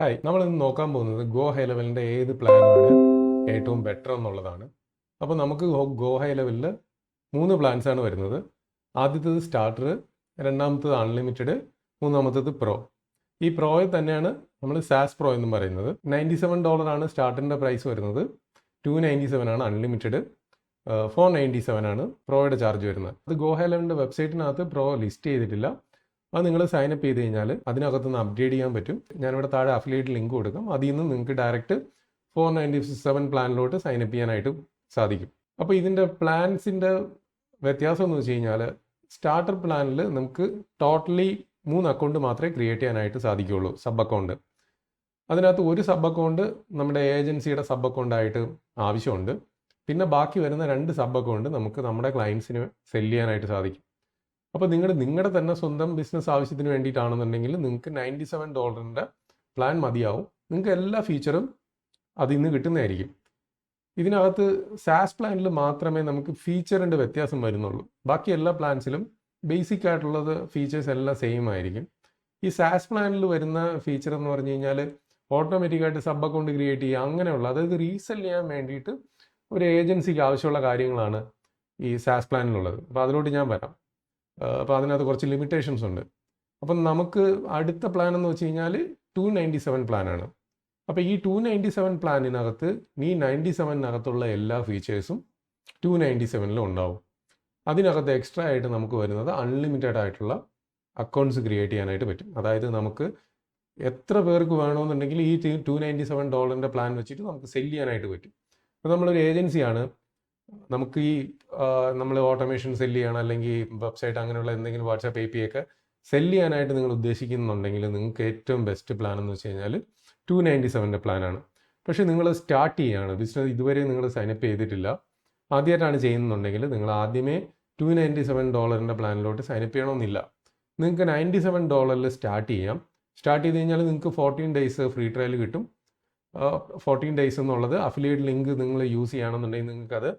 Hi, നമ്മൾ ഇന്ന് നോക്കാൻ പോകുന്നത് ഗോ ഹൈ ലെവലിൻ്റെ ഏത് പ്ലാനാണ് ഏറ്റവും ബെറ്റർ എന്നുള്ളതാണ്. അപ്പോൾ നമുക്ക് ഗോ ഹൈ ലെവലിൽ 3 പ്ലാൻസാണ് വരുന്നത്. ആദ്യത്തേത് സ്റ്റാർട്ടർ, രണ്ടാമത്തേത് അൺലിമിറ്റഡ്, മൂന്നാമത്തേത് പ്രോ. ഈ പ്രോയിൽ തന്നെയാണ് നമ്മൾ സാസ് പ്രോ എന്നും പറയുന്നത്. $97 സ്റ്റാർട്ടറിൻ്റെ പ്രൈസ് വരുന്നത്. $297 ആണ് അൺലിമിറ്റഡ്. $497 ആണ് പ്രോയുടെ ചാർജ് വരുന്നത്. അത് ഗോ ഹൈ ലെവലിൻ്റെ വെബ്സൈറ്റിനകത്ത് പ്രോ ലിസ്റ്റ് ചെയ്തിട്ടില്ല. അത് നിങ്ങൾ സൈനപ്പ് ചെയ്ത് കഴിഞ്ഞാൽ അതിനകത്തുനിന്ന് അപ്ഗ്രേഡ് ചെയ്യാൻ പറ്റും. ഞാനിവിടെ താഴെ അഫിലിയേറ്റ് ലിങ്ക് കൊടുക്കാം. അതിൽ നിന്ന് നിങ്ങൾക്ക് ഡയറക്റ്റ് 497 പ്ലാനിലോട്ട് സൈനപ്പ് ചെയ്യാനായിട്ട് സാധിക്കും. അപ്പോൾ ഇതിൻ്റെ പ്ലാൻസിൻ്റെ വ്യത്യാസം എന്ന് വെച്ച് കഴിഞ്ഞാൽ, സ്റ്റാർട്ടർ പ്ലാനിൽ നമുക്ക് ടോട്ടലി 3 അക്കൗണ്ട് മാത്രമേ ക്രിയേറ്റ് ചെയ്യാനായിട്ട് സാധിക്കുകയുള്ളൂ, സബ് അക്കൗണ്ട്. അതിനകത്ത് ഒരു സബ് അക്കൗണ്ട് നമ്മുടെ ഏജൻസിയുടെ സബ് അക്കൗണ്ടായിട്ട് ആവശ്യമുണ്ട്. പിന്നെ ബാക്കി വരുന്ന 2 സബ് അക്കൗണ്ട് നമുക്ക് നമ്മുടെ ക്ലയൻസിന് സെല് ചെയ്യാനായിട്ട് സാധിക്കും. അപ്പോൾ നിങ്ങളുടെ തന്നെ സ്വന്തം ബിസിനസ് ആവശ്യത്തിന് വേണ്ടിയിട്ടാണെന്നുണ്ടെങ്കിൽ നിങ്ങൾക്ക് $97 പ്ലാൻ മതിയാവും. നിങ്ങൾക്ക് എല്ലാ ഫീച്ചറും അതിൽ നിന്ന് കിട്ടുന്നതായിരിക്കും. ഇതിനകത്ത് സാസ് പ്ലാനിൽ മാത്രമേ നമുക്ക് ഫീച്ചറിൻ്റെ വ്യത്യാസം വരുന്നുള്ളൂ. ബാക്കി എല്ലാ പ്ലാൻസിലും ബേസിക് ആയിട്ടുള്ളത് ഫീച്ചേഴ്സ് എല്ലാം സെയിം ആയിരിക്കും. ഈ സാസ് പ്ലാനിൽ വരുന്ന ഫീച്ചർ എന്ന് പറഞ്ഞു കഴിഞ്ഞാൽ ഓട്ടോമാറ്റിക്കായിട്ട് സബ് അക്കൗണ്ട് ക്രിയേറ്റ് ചെയ്യുക, അങ്ങനെയുള്ള, അതായത് റീസെൽ ചെയ്യാൻ വേണ്ടിയിട്ട് ഒരു ഏജൻസിക്ക് ആവശ്യമുള്ള കാര്യങ്ങളാണ് ഈ സാസ് പ്ലാനിലുള്ളത്. അപ്പോൾ അതിലോട്ട് ഞാൻ വരാം. അപ്പോൾ അതിനകത്ത് കുറച്ച് ലിമിറ്റേഷൻസ് ഉണ്ട്. അപ്പം നമുക്ക് അടുത്ത പ്ലാൻ എന്ന് വെച്ച് കഴിഞ്ഞാൽ 297 പ്ലാനാണ്. അപ്പോൾ ഈ 297 പ്ലാനിനകത്ത് ഈ 97-നകത്തുള്ള എല്ലാ ഫീച്ചേഴ്സും 297 ഉണ്ടാവും. അതിനകത്ത് എക്സ്ട്രാ ആയിട്ട് നമുക്ക് വരുന്നത് അൺലിമിറ്റഡ് ആയിട്ടുള്ള അക്കൗണ്ട്സ് ക്രിയേറ്റ് ചെയ്യാനായിട്ട് പറ്റും. അതായത് നമുക്ക് എത്ര പേർക്ക് വേണമെന്നുണ്ടെങ്കിൽ ഈ $297 പ്ലാൻ വെച്ചിട്ട് നമുക്ക് സെല് ചെയ്യാനായിട്ട് പറ്റും. അപ്പോൾ നമ്മളൊരു ഏജൻസിയാണ്, നമുക്ക് ഈ നമ്മൾ ഓട്ടോമേഷൻ സെല് ചെയ്യണം, അല്ലെങ്കിൽ വെബ്സൈറ്റ് അങ്ങനെയുള്ള എന്തെങ്കിലും വാട്സാപ്പ് API ഒക്കെ സെല് ചെയ്യാനായിട്ട് നിങ്ങൾ ഉദ്ദേശിക്കുന്നുണ്ടെങ്കിൽ നിങ്ങൾക്ക് ഏറ്റവും ബെസ്റ്റ് പ്ലാൻ എന്ന് വെച്ച് കഴിഞ്ഞാൽ 297 പ്ലാനാണ്. പക്ഷേ നിങ്ങൾ സ്റ്റാർട്ട് ചെയ്യുകയാണ്, ബിസിനസ് ഇതുവരെ നിങ്ങൾ സൈനപ്പ് ചെയ്തിട്ടില്ല, ആദ്യമായിട്ടാണ് ചെയ്യുന്നുണ്ടെങ്കിൽ നിങ്ങൾ ആദ്യമേ $297 പ്ലാനിലോട്ട് സൈനപ്പ് ചെയ്യണമെന്നില്ല. നിങ്ങൾക്ക് $97 സ്റ്റാർട്ട് ചെയ്യാം. സ്റ്റാർട്ട് ചെയ്ത് കഴിഞ്ഞാൽ നിങ്ങൾക്ക് 14 ഡേയ്സ് ഫ്രീ ട്രയൽ കിട്ടും. 14 ഡേയ്സ് എന്നുള്ളത് അഫിലിയേറ്റ് ലിങ്ക് നിങ്ങൾ യൂസ് ചെയ്യുകയാണെന്നുണ്ടെങ്കിൽ നിങ്ങൾക്കത്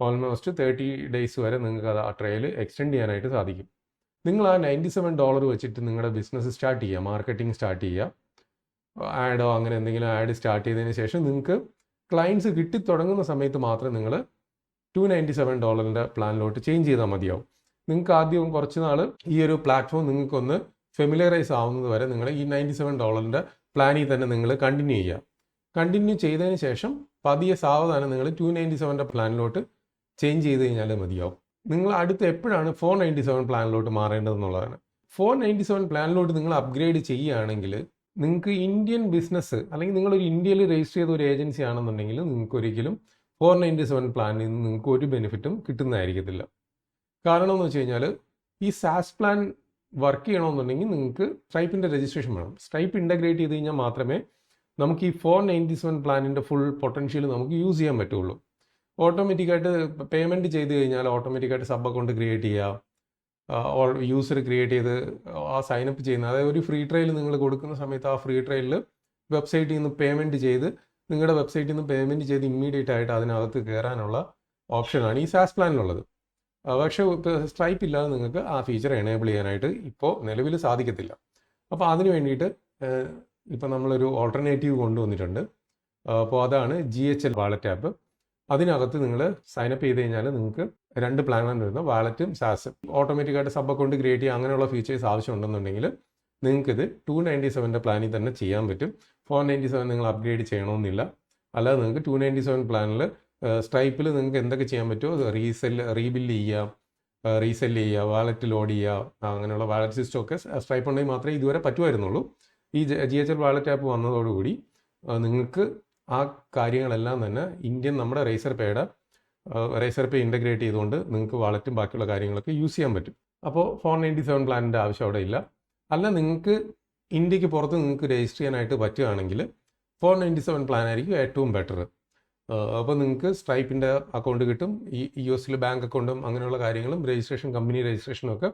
ഓൾമോസ്റ്റ് 30 ഡേയ്സ് വരെ നിങ്ങൾക്ക് അത് ആ ട്രയൽ എക്സ്റ്റെൻഡ് ചെയ്യാനായിട്ട് സാധിക്കും. നിങ്ങൾ ആ $97 വെച്ചിട്ട് നിങ്ങളുടെ ബിസിനസ് സ്റ്റാർട്ട് ചെയ്യുക, മാർക്കറ്റിംഗ് സ്റ്റാർട്ട് ചെയ്യുക, ആഡോ അങ്ങനെ എന്തെങ്കിലും ആഡ് സ്റ്റാർട്ട് ചെയ്തതിന് ശേഷം നിങ്ങൾക്ക് ക്ലയൻസ് കിട്ടിത്തുടങ്ങുന്ന സമയത്ത് മാത്രം നിങ്ങൾ $297 പ്ലാനിലോട്ട് ചേഞ്ച് ചെയ്താൽ മതിയാവും. നിങ്ങൾക്ക് ആദ്യം കുറച്ച് നാൾ ഈ ഒരു പ്ലാറ്റ്ഫോം നിങ്ങൾക്കൊന്ന് ഫെമിലിയറൈസ് ആവുന്നത് വരെ നിങ്ങൾ ഈ $97 പ്ലാനിൽ തന്നെ നിങ്ങൾ കണ്ടിന്യൂ ചെയ്യുക. കണ്ടിന്യൂ ചെയ്തതിന് ശേഷം പതിയെ സാവധാനം നിങ്ങൾ 297 പ്ലാനിലോട്ട് ചേഞ്ച് ചെയ്ത് കഴിഞ്ഞാൽ മതിയാവും. നിങ്ങൾ അടുത്ത് എപ്പോഴാണ് 497 പ്ലാനിലോട്ട് മാറേണ്ടതെന്നുള്ളതാണ്. 497 പ്ലാനിലോട്ട് നിങ്ങൾ അപ്ഗ്രേഡ് ചെയ്യുകയാണെങ്കിൽ നിങ്ങൾക്ക് ഇന്ത്യൻ ബിസിനസ്, അല്ലെങ്കിൽ നിങ്ങളൊരു ഇന്ത്യയിൽ രജിസ്റ്റർ ചെയ്ത ഒരു ഏജൻസി ആണെന്നുണ്ടെങ്കിൽ നിങ്ങൾക്ക് ഒരിക്കലും 497 പ്ലാനിൽ നിന്ന് നിങ്ങൾക്ക് ഒരു ബെനിഫിറ്റും കിട്ടുന്നതായിരിക്കത്തില്ല. കാരണം എന്ന് വെച്ച് കഴിഞ്ഞാൽ ഈ സാസ് പ്ലാൻ വർക്ക് ചെയ്യണമെന്നുണ്ടെങ്കിൽ നിങ്ങൾക്ക് സ്ട്രൈപ്പിൻ്റെ രജിസ്ട്രേഷൻ വേണം. സ്ട്രൈപ്പ് ഇൻ്റഗ്രേറ്റ് ചെയ്ത് കഴിഞ്ഞാൽ മാത്രമേ നമുക്ക് ഈ 497 പ്ലാനിൻ്റെ ഫുൾ പൊട്ടൻഷ്യൽ നമുക്ക് യൂസ് ചെയ്യാൻ പറ്റുള്ളൂ. ഓട്ടോമാറ്റിക്കായിട്ട് പേയ്മെൻറ്റ് ചെയ്ത് കഴിഞ്ഞാൽ ഓട്ടോമാറ്റിക്കായിട്ട് സബ് അക്കൗണ്ട് ക്രിയേറ്റ് ചെയ്യുക, യൂസർ ക്രിയേറ്റ് ചെയ്ത് ആ സൈനപ്പ് ചെയ്യുന്ന, അതായത് ഒരു ഫ്രീ ട്രയൽ നിങ്ങൾ കൊടുക്കുന്ന സമയത്ത് ആ ഫ്രീ ട്രയലിൽ വെബ്സൈറ്റിൽ നിന്ന് പേയ്മെൻറ്റ് ചെയ്ത്, നിങ്ങളുടെ വെബ്സൈറ്റിൽ നിന്ന് പേയ്മെൻറ്റ് ചെയ്ത് ഇമ്മീഡിയറ്റ് ആയിട്ട് അതിനകത്ത് കയറാനുള്ള ഓപ്ഷനാണ് ഈ സാസ് പ്ലാനിലുള്ളത്. പക്ഷേ സ്ട്രൈപ്പ് ഇല്ലാതെ നിങ്ങൾക്ക് ആ ഫീച്ചർ എനേബിൾ ചെയ്യാനായിട്ട് ഇപ്പോൾ നിലവിൽ സാധിക്കത്തില്ല. അപ്പോൾ അതിന് വേണ്ടിയിട്ട് ഇപ്പോൾ നമ്മളൊരു ഓൾട്ടർനേറ്റീവ് കൊണ്ടുവന്നിട്ടുണ്ട്. അപ്പോൾ അതാണ് GHL വാലറ്റ് ആപ്പ്. അതിനകത്ത് നിങ്ങൾ സൈനപ്പ് ചെയ്ത് കഴിഞ്ഞാൽ നിങ്ങൾക്ക് 2 പ്ലാനാണ് വരുന്നത്, വാലറ്റും സാസും. ഓട്ടോമാറ്റിക്കായിട്ട് സബ് അക്കൗണ്ട് ക്രിയേറ്റ് ചെയ്യുക, അങ്ങനെയുള്ള ഫീച്ചേഴ്സ് ആവശ്യമുണ്ടെന്നുണ്ടെങ്കിൽ നിങ്ങൾക്കിത് 297 പ്ലാനിൽ തന്നെ ചെയ്യാൻ പറ്റും. 497 നിങ്ങൾ അപ്ഗ്രേഡ് ചെയ്യണമെന്നില്ല. അല്ലാതെ നിങ്ങൾക്ക് 297 പ്ലാനിൽ സ്ട്രൈപ്പിൽ നിങ്ങൾക്ക് എന്തൊക്കെ ചെയ്യാൻ പറ്റുമോ, റീബില്ല് ചെയ്യുക, റീസെല് ചെയ്യുക, വാലറ്റ് ലോഡ് ചെയ്യുക, അങ്ങനെയുള്ള വാലറ്റ് സിസ്റ്റം ഒക്കെ സ്ട്രൈപ്പ് ഉണ്ടെങ്കിൽ മാത്രമേ ഇതുവരെ പറ്റുമായിരുന്നുള്ളൂ. ഈ GHL വാലറ്റ് ആപ്പ് വന്നതോടുകൂടി നിങ്ങൾക്ക് ആ കാര്യങ്ങളെല്ലാം തന്നെ ഇന്ത്യൻ നമ്മുടെ റേസർ പേ ഇൻ്റഗ്രേറ്റ് ചെയ്തുകൊണ്ട് നിങ്ങൾക്ക് വാലറ്റും ബാക്കിയുള്ള കാര്യങ്ങളൊക്കെ യൂസ് ചെയ്യാൻ പറ്റും. അപ്പോൾ 497 പ്ലാനിൻ്റെ ആവശ്യം അവിടെ ഇല്ല. അല്ല, നിങ്ങൾക്ക് ഇന്ത്യക്ക് പുറത്ത് നിങ്ങൾക്ക് രജിസ്റ്റർ ചെയ്യാനായിട്ട് പറ്റുകയാണെങ്കിൽ 497 പ്ലാൻ ആയിരിക്കും ഏറ്റവും ബെറ്റർ. അപ്പോൾ നിങ്ങൾക്ക് സ്ട്രൈപ്പിൻ്റെ അക്കൗണ്ട് കിട്ടും, ഈ US ബാങ്ക് അക്കൗണ്ടും അങ്ങനെയുള്ള കാര്യങ്ങളും കമ്പനി രജിസ്ട്രേഷനും ഒക്കെ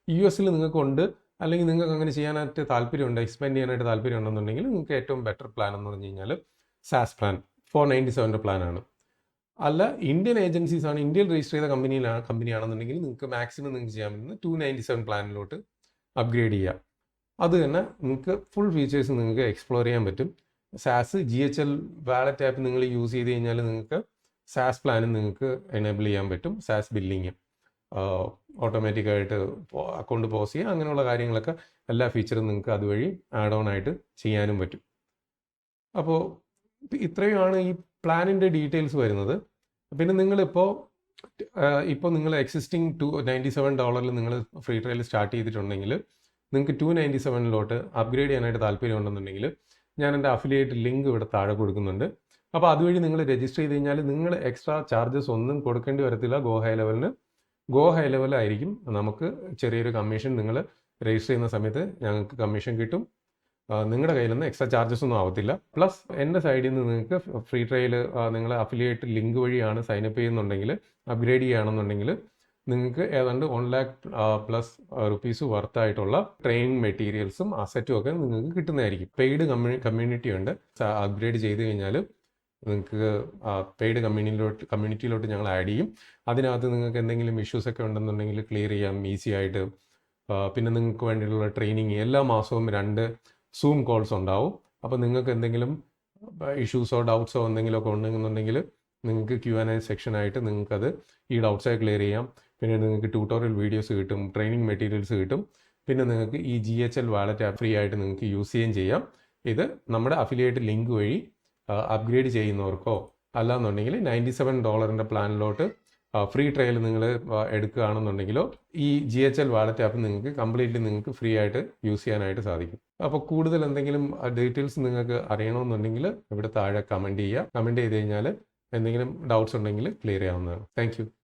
US നിങ്ങൾക്കുണ്ട്. അല്ലെങ്കിൽ നിങ്ങൾക്ക് അങ്ങനെ ചെയ്യാനായിട്ട് താല്പര്യമുണ്ട്, എക്സ്പാൻഡ് ചെയ്യാനായിട്ട് താല്പര്യം ഉണ്ടെന്നുണ്ടെങ്കിൽ നിങ്ങൾക്ക് ഏറ്റവും ബെറ്റർ പ്ലാൻ എന്ന് പറഞ്ഞു കഴിഞ്ഞാൽ സാസ് പ്ലാൻ 497 പ്ലാനാണ്. അല്ല, ഇന്ത്യൻ ഏജൻസീസ് ആണ്, ഇന്ത്യയിൽ രജിസ്റ്റർ ചെയ്ത കമ്പനിയാണെന്നുണ്ടെങ്കിൽ നിങ്ങൾക്ക് മാക്സിമം നിങ്ങൾക്ക് ചെയ്യാൻ പറ്റുന്നത് 297 പ്ലാനിലോട്ട് അപ്ഗ്രേഡ് ചെയ്യുക. അത് തന്നെ നിങ്ങൾക്ക് ഫുൾ ഫീച്ചേഴ്സ് നിങ്ങൾക്ക് എക്സ്പ്ലോർ ചെയ്യാൻ പറ്റും. സാസ് GHL വാലറ്റ് ആപ്പ് നിങ്ങൾ യൂസ് ചെയ്ത് കഴിഞ്ഞാൽ നിങ്ങൾക്ക് സാസ് പ്ലാനും നിങ്ങൾക്ക് എനേബിൾ ചെയ്യാൻ പറ്റും. സാസ് ബില്ലിങ് ഓട്ടോമാറ്റിക്കായിട്ട് അക്കൗണ്ട് പോസ് ചെയ്യുക, അങ്ങനെയുള്ള കാര്യങ്ങളൊക്കെ എല്ലാ ഫീച്ചറും നിങ്ങൾക്ക് അതുവഴി ആഡ് ഓൺ ആയിട്ട് ചെയ്യാനും പറ്റും. അപ്പോൾ ഇത്രയുമാണ് ഈ പ്ലാനിൻ്റെ ഡീറ്റെയിൽസ് വരുന്നത്. പിന്നെ നിങ്ങളിപ്പോൾ നിങ്ങൾ എക്സിസ്റ്റിംഗ് $297 നിങ്ങൾ ഫ്രീ ട്രയൽ സ്റ്റാർട്ട് ചെയ്തിട്ടുണ്ടെങ്കിൽ നിങ്ങൾക്ക് $297 അപ്ഗ്രേഡ് ചെയ്യാനായിട്ട് താല്പര്യമുണ്ടെന്നുണ്ടെങ്കിൽ ഞാൻ എൻ്റെ അഫിലിയേറ്റ് ലിങ്ക് ഇവിടെ താഴെ കൊടുക്കുന്നുണ്ട്. അപ്പോൾ അതുവഴി നിങ്ങൾ രജിസ്റ്റർ ചെയ്ത് കഴിഞ്ഞാൽ നിങ്ങൾ എക്സ്ട്രാ ചാർജസ് ഒന്നും കൊടുക്കേണ്ടി വരത്തില്ല. ഗോ ഹൈ ലെവലായിരിക്കും നമുക്ക് ചെറിയൊരു കമ്മീഷൻ നിങ്ങൾ രജിസ്റ്റർ ചെയ്യുന്ന സമയത്ത് ഞങ്ങൾക്ക് കമ്മീഷൻ കിട്ടും. നിങ്ങളുടെ കയ്യിൽ നിന്ന് എക്സ്ട്രാ ചാർജസ് ഒന്നും ആവത്തില്ല. പ്ലസ് എൻ്റെ സൈഡിൽ നിന്ന് നിങ്ങൾക്ക് ഫ്രീ ട്രയൽ നിങ്ങൾ അഫിലിയേറ്റ് ലിങ്ക് വഴിയാണ് സൈനപ്പ് ചെയ്യുന്നുണ്ടെങ്കിൽ, അപ്ഗ്രേഡ് ചെയ്യുകയാണെന്നുണ്ടെങ്കിൽ നിങ്ങൾക്ക് ഏതാണ്ട് 1 lakh പ്ലസ് റുപ്പീസ് വർത്തായിട്ടുള്ള ട്രെയിനിങ് മെറ്റീരിയൽസും അസറ്റും ഒക്കെ നിങ്ങൾക്ക് കിട്ടുന്നതായിരിക്കും. പെയ്ഡ് കമ്മ്യൂണിറ്റി ഉണ്ട്. അപ്ഗ്രേഡ് ചെയ്ത് കഴിഞ്ഞാൽ നിങ്ങൾക്ക് പെയ്ഡ് കമ്മ്യൂണിറ്റിയിലോട്ട് ഞങ്ങൾ ആഡ് ചെയ്യും. അതിനകത്ത് നിങ്ങൾക്ക് എന്തെങ്കിലും ഇഷ്യൂസ് ഒക്കെ ഉണ്ടെന്നുണ്ടെങ്കിൽ ക്ലിയർ ചെയ്യാം ഈസി ആയിട്ട്. പിന്നെ നിങ്ങൾക്ക് വേണ്ടിയിട്ടുള്ള ട്രെയിനിങ് എല്ലാ മാസവും 2 സൂം കോൾസ് ഉണ്ടാവും. അപ്പോൾ നിങ്ങൾക്ക് എന്തെങ്കിലും ഇഷ്യൂസോ ഡൗട്ട്സോ എന്തെങ്കിലുമൊക്കെ ഉണ്ടെന്നുണ്ടെങ്കിൽ നിങ്ങൾക്ക് Q&A സെക്ഷനായിട്ട് നിങ്ങൾക്കത് ഈ ഡൗട്ട്സൊക്കെ ക്ലിയർ ചെയ്യാം. പിന്നെ നിങ്ങൾക്ക് ട്യൂട്ടോറിയൽ വീഡിയോസ് കിട്ടും, ട്രെയിനിങ് മെറ്റീരിയൽസ് കിട്ടും. പിന്നെ നിങ്ങൾക്ക് ഈ GHL വാലറ്റ് ആപ്പ് ഫ്രീ ആയിട്ട് നിങ്ങൾക്ക് യൂസ് ചെയ്യുകയും ചെയ്യാം. ഇത് നമ്മുടെ അഫിലിയേറ്റ് ലിങ്ക് വഴി അപ്ഗ്രേഡ് ചെയ്യുന്നവർക്കോ അല്ലാന്നുണ്ടെങ്കിൽ $97 പ്ലാനിലോട്ട് ഫ്രീ ട്രയൽ നിങ്ങൾ എടുക്കുകയാണെന്നുണ്ടെങ്കിലോ ഈ GHL വാലറ്റ് ആപ്പ് നിങ്ങൾക്ക് കംപ്ലീറ്റ്ലി നിങ്ങൾക്ക് ഫ്രീ ആയിട്ട് യൂസ് ചെയ്യാനായിട്ട് സാധിക്കും. അപ്പോൾ കൂടുതൽ എന്തെങ്കിലും ഡീറ്റെയിൽസ് നിങ്ങൾക്ക് അറിയണമെന്നുണ്ടെങ്കിൽ ഇവിടെ താഴെ കമൻറ്റ് ചെയ്യുക. കമൻറ്റ് ചെയ്ത് കഴിഞ്ഞാൽ എന്തെങ്കിലും ഡൗട്ട്സ് ഉണ്ടെങ്കിൽ ക്ലിയർ ചെയ്യാവുന്നതാണ്. താങ്ക്